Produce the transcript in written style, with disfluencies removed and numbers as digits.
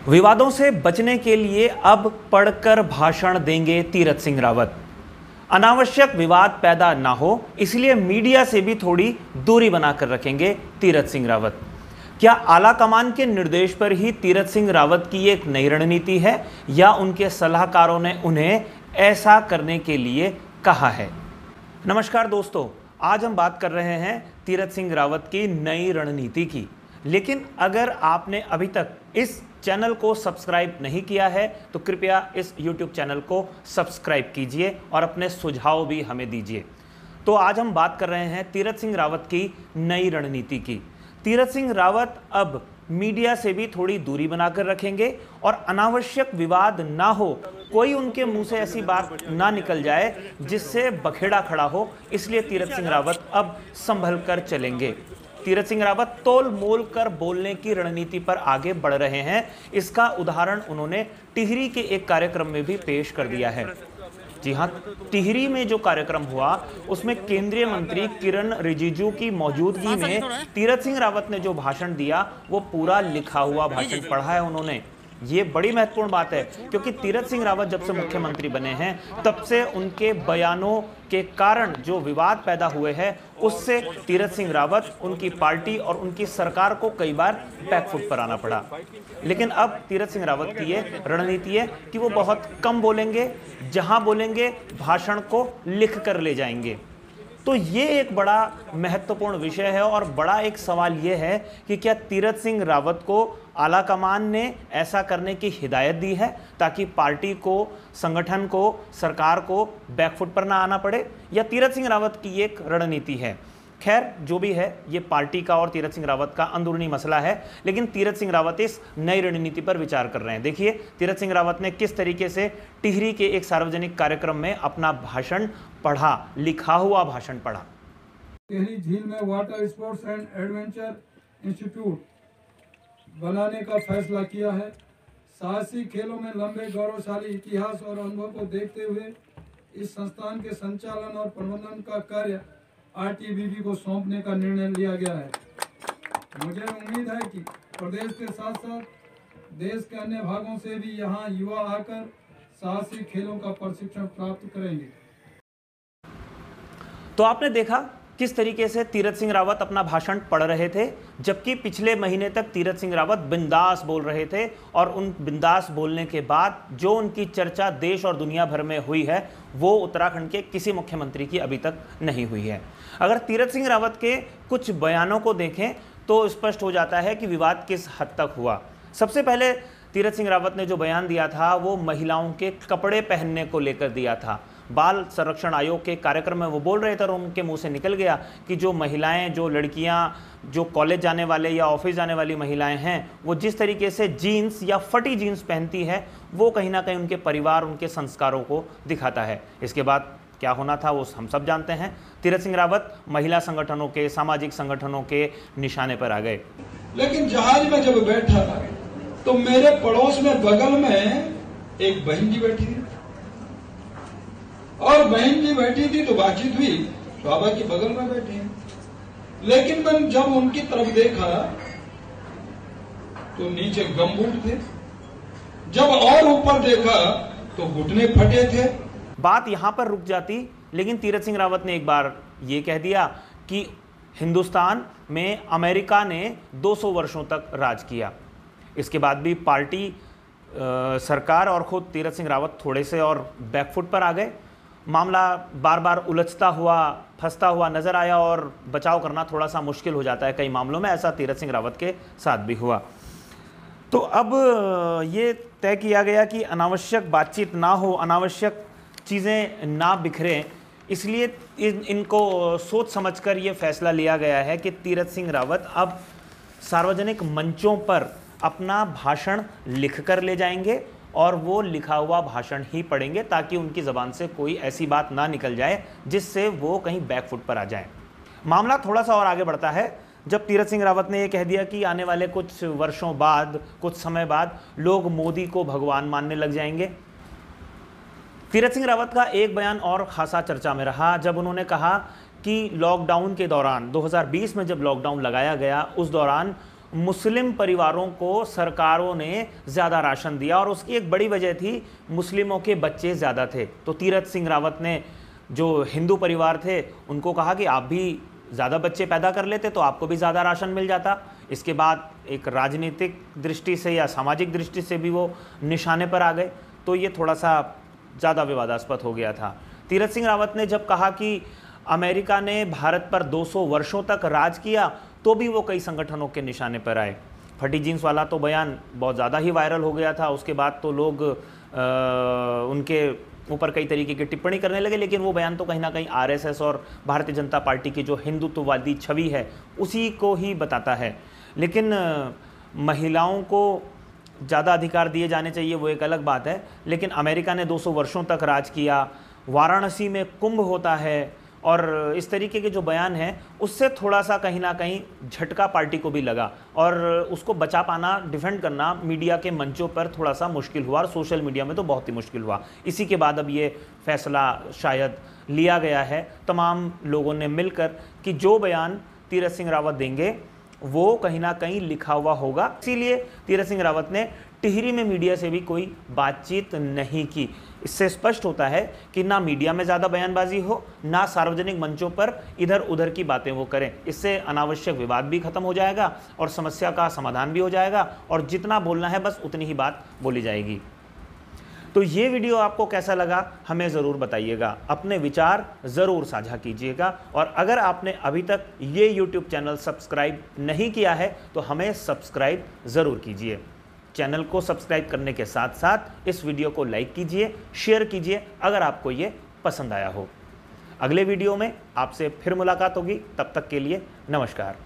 विवादों से बचने के लिए अब पढ़कर भाषण देंगे तीरथ सिंह रावत। अनावश्यक विवाद पैदा ना हो इसलिए मीडिया से भी थोड़ी दूरी बनाकर रखेंगे तीरथ सिंह रावत। क्या आला कमान के निर्देश पर ही तीरथ सिंह रावत की एक नई रणनीति है या उनके सलाहकारों ने उन्हें ऐसा करने के लिए कहा है? नमस्कार दोस्तों, आज हम बात कर रहे हैं तीरथ सिंह रावत की नई रणनीति की। लेकिन अगर आपने अभी तक इस चैनल को सब्सक्राइब नहीं किया है तो कृपया इस YouTube चैनल को सब्सक्राइब कीजिए और अपने सुझाव भी हमें दीजिए। तो आज हम बात कर रहे हैं तीरथ सिंह रावत की नई रणनीति की। तीरथ सिंह रावत अब मीडिया से भी थोड़ी दूरी बनाकर रखेंगे और अनावश्यक विवाद ना हो, कोई उनके मुंह से ऐसी बात ना निकल जाए जिससे बखेड़ा खड़ा हो, इसलिए तीरथ सिंह रावत अब संभल कर चलेंगे। तीरथ सिंह रावत तोल मोल कर बोलने की रणनीति पर आगे बढ़ रहे हैं। इसका उदाहरण उन्होंने टिहरी के एक कार्यक्रम में भी पेश कर दिया है। जी हां, टिहरी में जो कार्यक्रम हुआ उसमें केंद्रीय मंत्री किरण रिजिजू की मौजूदगी में तीरथ सिंह रावत ने जो भाषण दिया वो पूरा लिखा हुआ भाषण पढ़ा है उन्होंने। ये बड़ी महत्वपूर्ण बात है क्योंकि तीरथ सिंह रावत जब से मुख्यमंत्री बने हैं तब से उनके बयानों के कारण जो विवाद पैदा हुए हैं उससे तीरथ सिंह रावत, उनकी पार्टी और उनकी सरकार को कई बार बैकफुट पर आना पड़ा। लेकिन अब तीरथ सिंह रावत की ये रणनीति है कि वो बहुत कम बोलेंगे, जहां बोलेंगे भाषण को लिख कर ले जाएंगे। तो ये एक बड़ा महत्वपूर्ण विषय है और बड़ा एक सवाल ये है कि क्या तीरथ सिंह रावत को आला कमान ने ऐसा करने की हिदायत दी है ताकि पार्टी को, संगठन को, सरकार को बैकफुट पर ना आना पड़े, या तीरथ सिंह रावत की एक रणनीति है? खैर, जो भी है ये पार्टी का और तीरथ सिंह रावत का अंदरूनी मसला है, लेकिन तीरथ सिंह रावत इस नई रणनीति पर विचार कर रहे हैं। देखिए तीरथ सिंह रावत ने किस तरीके से टिहरी के एक सार्वजनिक कार्यक्रम में अपना भाषण पढ़ा, लिखा हुआ भाषण पढ़ा। टिहरी झील में water sports and adventure institute बनाने का फैसला किया है। साहसी खेलों में लंबे गौरवशाली इतिहास और अनुभव को देखते हुए इस संस्थान के संचालन और प्रबंधन का कार्य आरटीबीबी को सौंपने का निर्णय लिया गया है। मुझे उम्मीद है कि प्रदेश के साथ साथ देश के अन्य भागों से भी यहाँ युवा आकर साहसी खेलों का प्रशिक्षण प्राप्त करेंगे। तो आपने देखा किस तरीके से तीरथ सिंह रावत अपना भाषण पढ़ रहे थे, जबकि पिछले महीने तक तीरथ सिंह रावत बिंदास बोल रहे थे और उन बिंदास बोलने के बाद जो उनकी चर्चा देश और दुनिया भर में हुई है वो उत्तराखंड के किसी मुख्यमंत्री की अभी तक नहीं हुई है। अगर तीरथ सिंह रावत के कुछ बयानों को देखें तो स्पष्ट हो जाता है कि विवाद किस हद तक हुआ। सबसे पहले तीरथ सिंह रावत ने जो बयान दिया था वो महिलाओं के कपड़े पहनने को लेकर दिया था। बाल संरक्षण आयोग के कार्यक्रम में वो बोल रहे थे और उनके मुंह से निकल गया कि जो महिलाएं, जो लड़कियां, जो कॉलेज जाने वाले या ऑफिस जाने वाली महिलाएं हैं, वो जिस तरीके से जीन्स या फटी जीन्स पहनती है वो कहीं ना कहीं उनके परिवार, उनके संस्कारों को दिखाता है। इसके बाद क्या होना था वो हम सब जानते हैं। तीरथ सिंह रावत महिला संगठनों के, सामाजिक संगठनों के निशाने पर आ गए। लेकिन जहाज में जब बैठा तो मेरे पड़ोस में बगल में एक बहन जी बैठी थी और बहन जी बैठी थी तो बातचीत हुई, बाबा की बगल में बैठी है। लेकिन मैं जब उनकी तरफ देखा तो नीचे गमबूट थे, जब और ऊपर देखा तो घुटने फटे थे। बात यहां पर रुक जाती, लेकिन तीरथ सिंह रावत ने एक बार ये कह दिया कि हिंदुस्तान में अमेरिका ने 200 वर्षों तक राज किया। इसके बाद भी पार्टी, सरकार और खुद तीरथ सिंह रावत थोड़े से और बैकफुट पर आ गए। मामला बार बार उलझता हुआ, फंसता हुआ नजर आया और बचाव करना थोड़ा सा मुश्किल हो जाता है कई मामलों में। ऐसा तीरथ सिंह रावत के साथ भी हुआ। तो अब ये तय किया गया कि अनावश्यक बातचीत ना हो, अनावश्यक चीज़ें ना बिखरें, इसलिए इनको सोच समझकर ये फैसला लिया गया है कि तीरथ सिंह रावत अब सार्वजनिक मंचों पर अपना भाषण लिख कर ले जाएंगे और वो लिखा हुआ भाषण ही पढ़ेंगे ताकि उनकी ज़बान से कोई ऐसी बात ना निकल जाए जिससे वो कहीं बैकफुट पर आ जाए। मामला थोड़ा सा और आगे बढ़ता है जब तीरथ सिंह रावत ने ये कह दिया कि आने वाले कुछ वर्षों बाद, कुछ समय बाद लोग मोदी को भगवान मानने लग जाएंगे। तीरथ सिंह रावत का एक बयान और खासा चर्चा में रहा जब उन्होंने कहा कि लॉकडाउन के दौरान 2020 में जब लॉकडाउन लगाया गया उस दौरान मुस्लिम परिवारों को सरकारों ने ज़्यादा राशन दिया और उसकी एक बड़ी वजह थी मुस्लिमों के बच्चे ज़्यादा थे। तो तीरथ सिंह रावत ने जो हिंदू परिवार थे उनको कहा कि आप भी ज़्यादा बच्चे पैदा कर लेते तो आपको भी ज़्यादा राशन मिल जाता। इसके बाद एक राजनीतिक दृष्टि से या सामाजिक दृष्टि से भी वो निशाने पर आ गए, तो ये थोड़ा सा ज़्यादा विवादास्पद हो गया था। तीरथ सिंह रावत ने जब कहा कि अमेरिका ने भारत पर 200 वर्षों तक राज किया, तो भी वो कई संगठनों के निशाने पर आए। फटी जीन्स वाला तो बयान बहुत ज़्यादा ही वायरल हो गया था। उसके बाद तो लोग उनके ऊपर कई तरीके की टिप्पणी करने लगे, लेकिन वो बयान तो कहीं ना कहीं आरएसएस और भारतीय जनता पार्टी की जो हिंदुत्ववादी छवि है उसी को ही बताता है। लेकिन महिलाओं को ज़्यादा अधिकार दिए जाने चाहिए वो एक अलग बात है, लेकिन अमेरिका ने 200 वर्षों तक राज किया, वाराणसी में कुंभ होता है और इस तरीके के जो बयान हैं उससे थोड़ा सा कहीं ना कहीं झटका पार्टी को भी लगा और उसको बचा पाना, डिफेंड करना मीडिया के मंचों पर थोड़ा सा मुश्किल हुआ और सोशल मीडिया में तो बहुत ही मुश्किल हुआ। इसी के बाद अब ये फैसला शायद लिया गया है तमाम लोगों ने मिलकर कि जो बयान तीरथ सिंह रावत देंगे वो कहीं ना कहीं लिखा हुआ होगा। इसीलिए तीरथ सिंह रावत ने टिहरी में मीडिया से भी कोई बातचीत नहीं की। इससे स्पष्ट होता है कि ना मीडिया में ज़्यादा बयानबाजी हो, ना सार्वजनिक मंचों पर इधर उधर की बातें वो करें। इससे अनावश्यक विवाद भी खत्म हो जाएगा और समस्या का समाधान भी हो जाएगा और जितना बोलना है बस उतनी ही बात बोली जाएगी। तो ये वीडियो आपको कैसा लगा हमें ज़रूर बताइएगा, अपने विचार ज़रूर साझा कीजिएगा और अगर आपने अभी तक ये YouTube चैनल सब्सक्राइब नहीं किया है तो हमें सब्सक्राइब ज़रूर कीजिए। चैनल को सब्सक्राइब करने के साथ साथ इस वीडियो को लाइक कीजिए, शेयर कीजिए अगर आपको ये पसंद आया हो। अगले वीडियो में आपसे फिर मुलाकात होगी, तब तक के लिए नमस्कार।